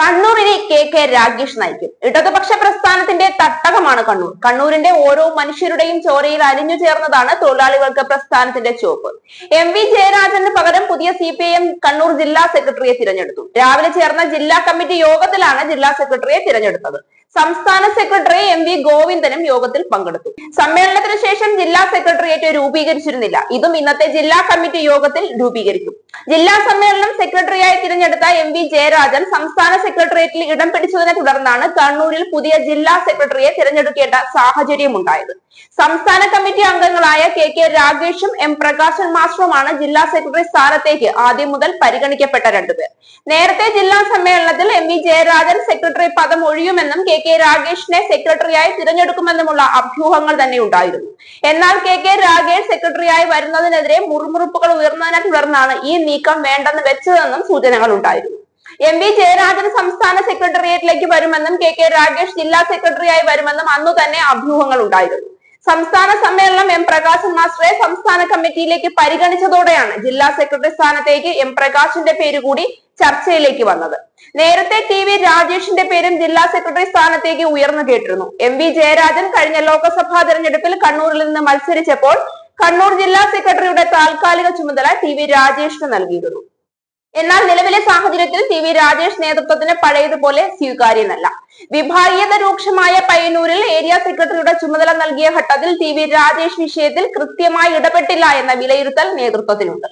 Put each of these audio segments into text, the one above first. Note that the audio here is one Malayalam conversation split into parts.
കണ്ണൂരിനെ കെ രാഗേഷ് നയിക്കും. ഇടതുപക്ഷ പ്രസ്ഥാനത്തിന്റെ തട്ടകമാണ് കണ്ണൂർ. കണ്ണൂരിന്റെ ഓരോ മനുഷ്യരുടെയും ചോരയിൽ അലിഞ്ഞു ചേർന്നതാണ് തൊഴിലാളികൾക്ക് പ്രസ്ഥാനത്തിന്റെ ചുവപ്പ്. MV ജയരാജന് പകരം പുതിയ CPIM കണ്ണൂർ ജില്ലാ സെക്രട്ടറിയെ തിരഞ്ഞെടുത്തു. രാവിലെ ചേർന്ന ജില്ലാ കമ്മിറ്റി യോഗത്തിലാണ് ജില്ലാ സെക്രട്ടറിയെ തിരഞ്ഞെടുത്തത്. സംസ്ഥാന സെക്രട്ടറി MV ഗോവിന്ദനും യോഗത്തിൽ പങ്കെടുത്തു. സമ്മേളനത്തിന് ശേഷം ജില്ലാ സെക്രട്ടേറിയറ്റ് രൂപീകരിച്ചിരുന്നില്ല. ഇതും ഇന്നത്തെ ജില്ലാ കമ്മിറ്റി യോഗത്തിൽ രൂപീകരിക്കും. ജില്ലാ സമ്മേളനം സെക്രട്ടറിയായി തിരഞ്ഞെടുത്ത MV ജയരാജൻ സംസ്ഥാന സെക്രട്ടേറിയറ്റിൽ ഇടം പിടിച്ചതിനെ തുടർന്നാണ് കണ്ണൂരിൽ പുതിയ ജില്ലാ സെക്രട്ടറിയെ തിരഞ്ഞെടുക്കേണ്ട സാഹചര്യമുണ്ടായത്. സംസ്ഥാന കമ്മിറ്റി അംഗങ്ങളായ KK രാഗേഷും M പ്രകാശൻ മാസ്റ്ററുമാണ് ജില്ലാ സെക്രട്ടറി സ്ഥാനത്തേക്ക് ആദ്യം മുതൽ പരിഗണിക്കപ്പെട്ട രണ്ടുപേർ. നേരത്തെ ജില്ലാ സമ്മേളനത്തിൽ MV ജയരാജൻ സെക്രട്ടറി പദം ഒഴിയുമെന്നും KK രാഗേഷിനെ സെക്രട്ടറിയായി തിരഞ്ഞെടുക്കുമെന്നുമുള്ള അഭ്യൂഹങ്ങൾ തന്നെ ഉണ്ടായിരുന്നു. എന്നാൽ KK രാഗേഷ് സെക്രട്ടറിയായി വരുന്നതിനെതിരെ മുറുമുറുപ്പുകൾ ഉയർന്നതിനെ തുടർന്നാണ് ഈ നീക്കം വേണ്ടെന്ന് വെച്ചതെന്നും സൂചനകൾ ഉണ്ടായിരുന്നു. MV ജയരാജൻ സംസ്ഥാന സെക്രട്ടേറിയറ്റിലേക്ക് വരുമെന്നും KK രാഗേഷ് ജില്ലാ സെക്രട്ടറിയായി വരുമെന്നും അന്നു തന്നെ അഭ്യൂഹങ്ങൾ ഉണ്ടായിരുന്നു. സംസ്ഥാന സമ്മേളനം M പ്രകാശൻ മാസ്റ്ററെ സംസ്ഥാന കമ്മിറ്റിയിലേക്ക് പരിഗണിച്ചതോടെയാണ് ജില്ലാ സെക്രട്ടറി സ്ഥാനത്തേക്ക് M പ്രകാശിന്റെ പേര് കൂടി ചർച്ചയിലേക്ക് വന്നത്. നേരത്തെ TV രാജേഷിന്റെ പേരും ജില്ലാ സെക്രട്ടറി സ്ഥാനത്തേക്ക് ഉയർന്നു കേട്ടിരുന്നു. MV ജയരാജൻ കഴിഞ്ഞ ലോക്സഭാ തെരഞ്ഞെടുപ്പിൽ കണ്ണൂരിൽ നിന്ന് മത്സരിച്ചപ്പോൾ കണ്ണൂർ ജില്ലാ സെക്രട്ടറിയുടെ താൽക്കാലിക ചുമതല TV രാജേഷിന് നൽകിയിരുന്നു. എന്നാൽ നിലവിലെ സാഹചര്യത്തിൽ TV രാജേഷ് നേതൃത്വത്തിന് പഴയതുപോലെ സ്വീകാര്യമല്ല. വിഭാഗീയത രൂക്ഷമായ പയ്യന്നൂരിൽ ഏരിയ സെക്രട്ടറിയുടെ ചുമതല നൽകിയ ഘട്ടത്തിൽ TV രാജേഷ് വിഷയത്തിൽ കൃത്യമായി ഇടപെട്ടില്ല എന്ന വിലയിരുത്തൽ നേതൃത്വത്തിനുണ്ട്.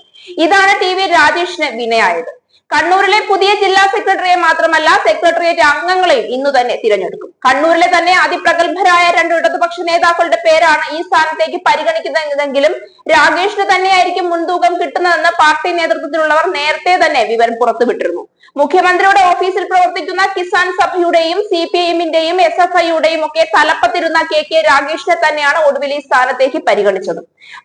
ഇതാണ് TV രാജേഷിന് വിനയായത്. കണ്ണൂരിലെ പുതിയ ജില്ലാ സെക്രട്ടറിയെ മാത്രമല്ല സെക്രട്ടേറിയറ്റ് അംഗങ്ങളെയും ഇന്നു തന്നെ തിരഞ്ഞെടുക്കും. കണ്ണൂരിലെ തന്നെ അതിപ്രഗത്ഭരായ രണ്ട് ഇടതുപക്ഷ നേതാക്കളുടെ പേരാണ് ഈ സ്ഥാനത്തേക്ക് പരിഗണിക്കുന്നതെങ്കിലും രാഗേഷിന് തന്നെയായിരിക്കും മുൻതൂക്കം കിട്ടുന്നതെന്ന് പാർട്ടി നേതൃത്വത്തിലുള്ളവർ നേരത്തെ തന്നെ വിവരം പുറത്തുവിട്ടിരുന്നു. മുഖ്യമന്ത്രിയുടെ ഓഫീസിൽ പ്രവർത്തിക്കുന്ന കിസാൻ സഭയുടെയും CPIMന്റെയും SFIയുടെയും ഒക്കെ തലപ്പത്തിരുന്ന KK രാഗേഷിനെ തന്നെയാണ് ഒടുവിൽ ഈ സ്ഥാനത്തേക്ക് പരിഗണിച്ചത്.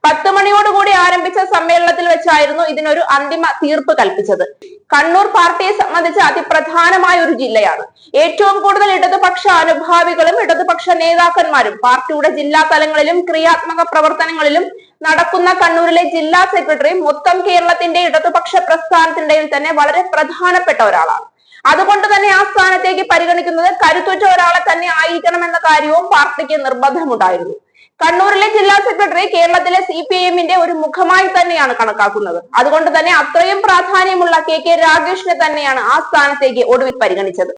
10 മണിയോടുകൂടി ആരംഭിച്ച സമ്മേളനത്തിൽ വെച്ചായിരുന്നു ഇതിനൊരു അന്തിമ തീർപ്പ് കൽപ്പിച്ചത്. കണ്ണൂർ പാർട്ടിയെ സംബന്ധിച്ച് അതിപ്രധാനമായ ഒരു ജില്ലയാണ്. ഏറ്റവും കൂടുതൽ ഇടതുപക്ഷ അനുഭാവികളും ഇടതുപക്ഷ നേതാക്കന്മാരും പാർട്ടിയുടെ ജില്ലാ തലങ്ങളിലും ക്രിയാത്മക പ്രവർത്തനങ്ങളിലും നടക്കുന്ന കണ്ണൂരിലെ ജില്ലാ സെക്രട്ടറി മൊത്തം കേരളത്തിന്റെ ഇടതുപക്ഷ പ്രസ്ഥാനത്തിന്റെ തന്നെ വളരെ പ്രധാനപ്പെട്ട ഒരാളാണ്. അതുകൊണ്ട് തന്നെ ആ സ്ഥാനത്തേക്ക് പരിഗണിക്കുന്നത് കരുത്തുറ്റ ഒരാളെ തന്നെ ആയിരിക്കണമെന്ന കാര്യവും പാർട്ടിക്ക് നിർബന്ധമുണ്ടായിരുന്നു. കണ്ണൂരിലെ ജില്ലാ സെക്രട്ടറി കേരളത്തിലെ CPIMന്റെ ഒരു മുഖമായി തന്നെയാണ് കണക്കാക്കുന്നത്. അതുകൊണ്ട് തന്നെ അത്രയും പ്രാധാന്യമുള്ള KK രാഗേഷിനെ തന്നെയാണ് ആ സ്ഥാനത്തേക്ക് ഒടുവിൽ പരിഗണിച്ചത്.